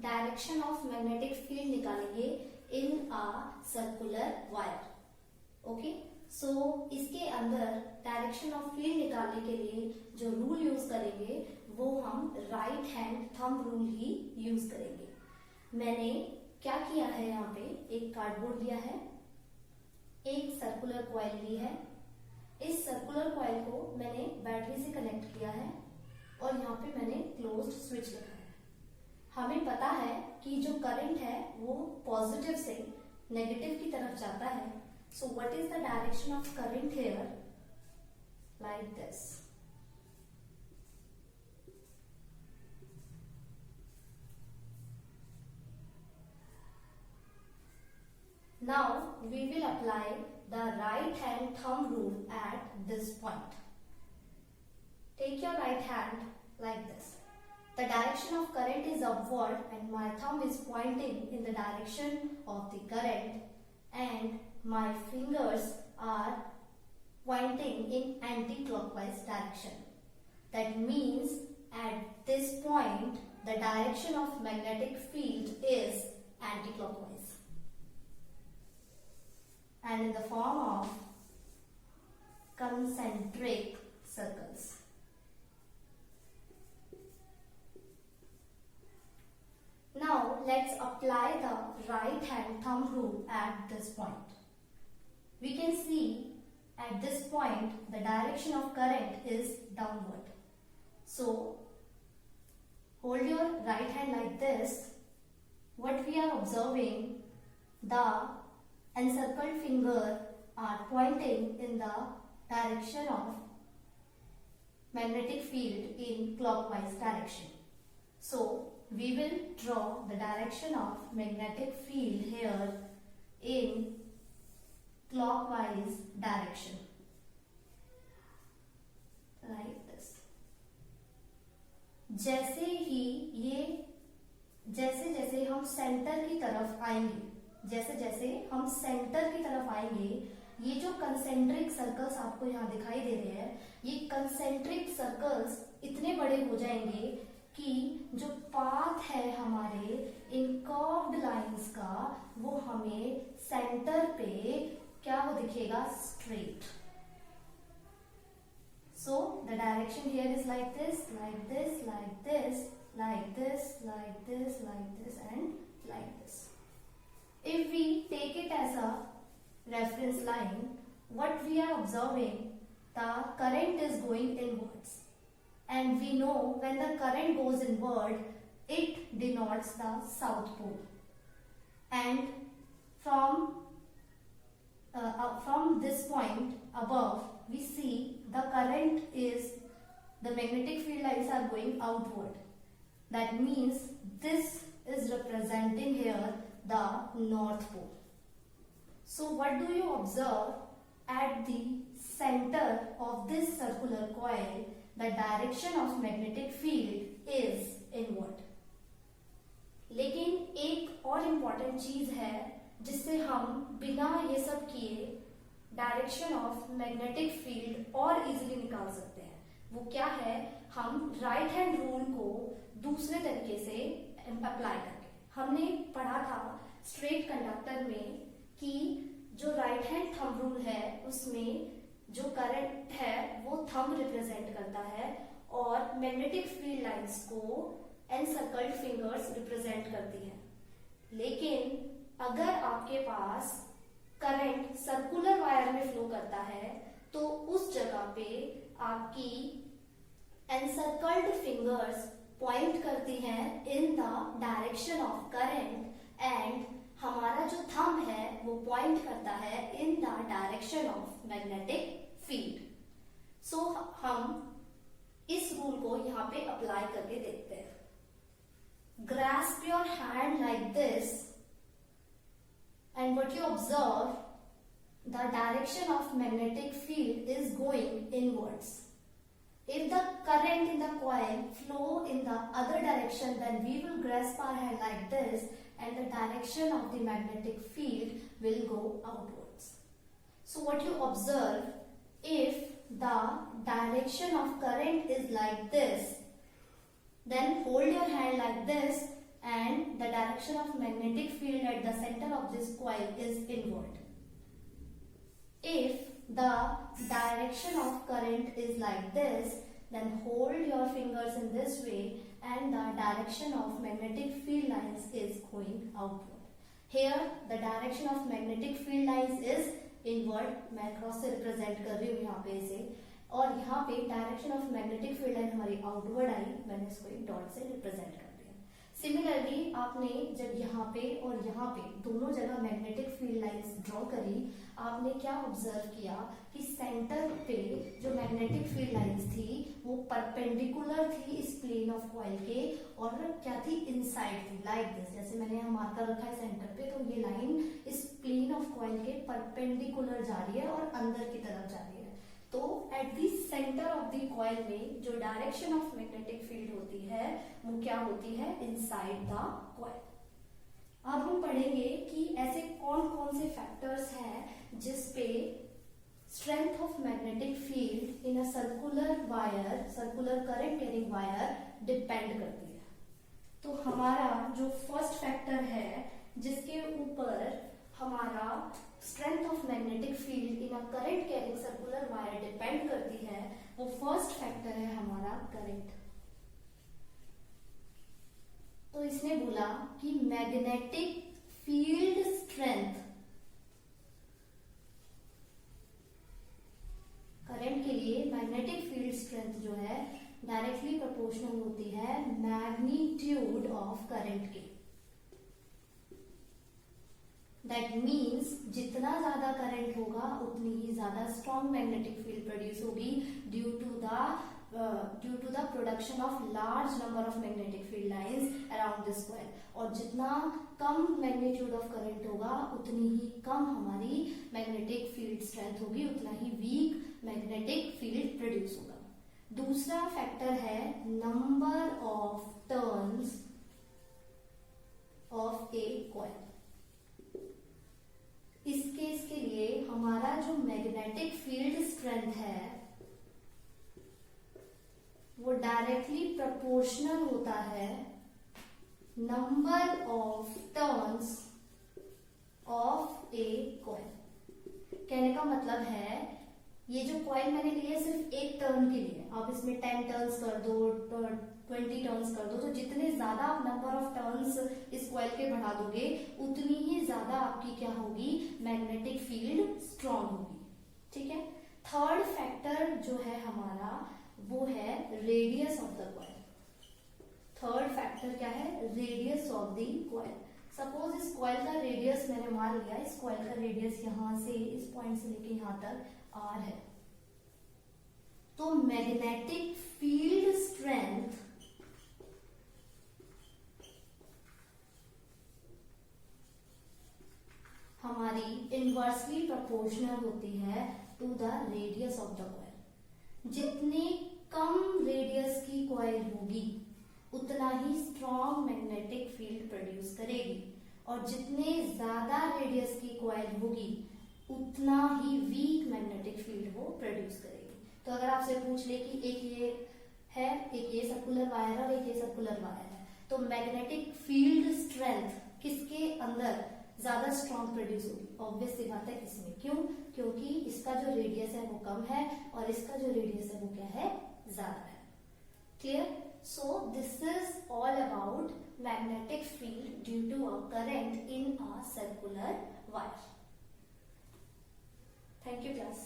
Direction of magnetic field निकालेंगे इन a circular wire. Okay, सो इसके अंदर डायरेक्शन ऑफ फील्ड निकालने के लिए जो रूल यूज करेंगे वो हम राइट हैंड थंब रूल ही यूज करेंगे. मैंने क्या किया है, यहाँ पे एक कार्डबोर्ड लिया है, एक सर्कुलर कॉइल ली है. इस सर्कुलर कॉइल को मैंने बैटरी से कनेक्ट किया है और यहाँ पे मैंने क्लोज्ड स्विच लगा है. हमें पता है कि जो करंट है वो पॉजिटिव से नेगेटिव की तरफ जाता है. So what is the direction of current here? Like this. Now we will apply the right hand thumb rule at this point. Take your right hand like this. The direction of current is upward and my thumb is pointing in the direction of the current and my fingers are pointing in anti-clockwise direction. That means at this point the direction of magnetic field is anti-clockwise. And in the form of concentric circles. Now let's apply the right hand thumb rule at this point. We can see at this point the direction of current is downward. So hold your right hand like this. What we are observing, the encircled finger are pointing in the direction of magnetic field in clockwise direction. So we will draw the direction of magnetic field here in clockwise direction like this. जैसे जैसे हम centre की तरफ आएंगे, जैसे हम centre की तरफ आएंगे, ये जो कंसेंट्रिक सर्कल्स आपको यहाँ दिखाई दे रहे हैं, ये कंसेंट्रिक सर्कल्स इतने बड़े हो जाएंगे कि जो पाथ है हमारे इन कर्व्ड लाइंस का वो हमें सेंटर पे क्या वो दिखेगा, straight. So the direction here is like this, like this, like this, like this, like this, like this and like this. If we take it as a reference line, what we are observing, the current is going inwards. And we know when the current goes inward, it denotes the south pole. And from this point above, we see the current is, the magnetic field lines are going outward. That means this is representing here the north pole. So what do you observe? At the center of this circular coil, the direction of magnetic field is inward. लेकिन एक और important चीज है जिससे हम बिना ये सब किए डायरेक्शन ऑफ मैग्नेटिक फील्ड और इजीली निकाल सकते हैं. वो क्या है? हम राइट हैंड रूल को दूसरे तरीके से अप्लाई करके. हमने पढ़ा था स्ट्रेट कंडक्टर में कि जो राइट हैंड थंब रूल है उसमें जो करंट है वो थंब रिप्रेजेंट करता है और मैग्नेटिक फील्ड लाइंस को एनसर्कल्ड फिंगर्स रिप्रेजेंट करती है. लेकिन अगर आपके पास करंट सर्कुलर वायर में फ्लो करता है तो उस जगह पे आपकी एनसर्कल्ड फिंगर्स पॉइंट करती हैं in the direction of current and हमारा जो थंब है वो पॉइंट करता है in the direction of magnetic field. So हम इस रूल को यहाँ पे अप्लाई करके देखते हैं. Grasp your hand like this and what you observe, the direction of magnetic field is going inwards. If the current in the coil flow in the other direction, then we will grasp our hand like this and the direction of the magnetic field will go outwards. So what you observe, if the direction of current is like this, then hold your hand like this and the direction of magnetic field at the center of this coil is inward. If the direction of current is like this, then hold your fingers in this way and the direction of magnetic field lines is going outward. Here the direction of magnetic field lines is inward. मैं cross से represent कर रही हूँ यहाँ पे इसे, और यहाँ पे direction of magnetic field line हमारी आउटवर्ड आई, मैंने इसको एक डॉट से रिप्रेजेंट कर दिया। सिमिलरली आपने जब यहाँ पे और यहाँ पे दोनों जगह मैग्नेटिक फील्ड लाइंस ड्रॉ करी, आपने क्या ऑब्जर्व किया कि सेंटर पे जो मैग्नेटिक फील्ड लाइंस थी वो परपेंडिकुलर थी इस प्लेन ऑफ कॉइल के, और क्या थी, इनसाइड थी, लाइक दिस। जैसे मैंने यहाँ मार्कर रखा है सेंटर पे, तो ये लाइन इस प्लेन ऑफ कॉइल के परपेंडिकुलर जा रही है और अंदर की तरफ जा रही है। तो at the centre of the coil में जो डायरेक्शन ऑफ मैग्नेटिक फील्ड होती है वो क्या होती है, इनसाइड द कॉइल। अब हम पढ़ेंगे कि ऐसे कौन कौन से फैक्टर्स हैं जिसपे strength of magnetic field in a circular wire, circular current carrying wire depend करती है। तो हमारा जो फर्स्ट फैक्टर है जिसके ऊपर हमारा strength of magnetic field in a current carrying circular wire depend करती है, वो फर्स्ट फैक्टर है हमारा करंट। तो इसने बोला कि मैग्नेटिक फील्ड स्ट्रेंथ, करंट के लिए मैग्नेटिक फील्ड स्ट्रेंथ जो है डायरेक्टली प्रोपोर्शनल होती है मैग्नीट्यूड ऑफ करंट के। दैट मीन्स जितना ज्यादा करंट होगा उतनी ही ज्यादा स्ट्रॉन्ग मैग्नेटिक फील्ड प्रोड्यूस होगी due to the production of large number of magnetic field lines around this coil. और जितना कम मैग्नीट्यूड ऑफ करंट होगा उतनी ही कम हमारी मैग्नेटिक फील्ड स्ट्रेंथ होगी, उतना ही वीक मैग्नेटिक फील्ड प्रोड्यूस होगा। दूसरा फैक्टर है number of turns of A coil. इस केस के लिए हमारा जो मैग्नेटिक फील्ड स्ट्रेंथ है वो डायरेक्टली प्रोपोर्शनल होता है number of turns of A coil. कहने का मतलब है ये जो कॉइल मैंने ली है सिर्फ एक टर्न के लिए, आप इसमें 10 टर्न्स कर दो, 20 टर्न्स कर दो, तो जितने ज्यादा आप नंबर ऑफ टर्न्स इस कॉइल के बढ़ा दोगे उतनी ही ज्यादा आपकी क्या होगी, मैग्नेटिक फील्ड स्ट्रॉन्ग होगी। ठीक है। थर्ड फैक्टर जो है हमारा वो है radius of the coil. Third factor क्या है, radius of the coil. Suppose इस कॉइल का रेडियस मैंने मान लिया, इस कॉइल का रेडियस यहां से इस पॉइंट से लेके यहां तक r है, तो मैग्नेटिक फील्ड स्ट्रेंथ हमारी इनवर्सली प्रोपोर्शनल होती है to the radius of the coil. जितनी कम रेडियस की कॉइल होगी उतना ही स्ट्रॉन्ग मैग्नेटिक फील्ड प्रोड्यूस करेगी, और जितने ज्यादा रेडियस की कॉइल होगी उतना ही वीक मैग्नेटिक फील्ड वो प्रोड्यूस करेगी। तो अगर आपसे पूछ ले कि एक ये है, एक ये सर्कुलर वायर और एक ये सर्कुलर वायर है, तो मैग्नेटिक फील्ड स्ट्रेंथ किसके अंदर ज्यादा स्ट्रॉन्ग प्रोड्यूस होगी? ऑब्वियस सी बात है इसमें। क्यों? क्योंकि इसका जो रेडियस है वो कम है और इसका जो रेडियस है वो क्या है, ज्यादा है। Clear? So this is all about magnetic field due to a current in a circular wire. Thank you, class.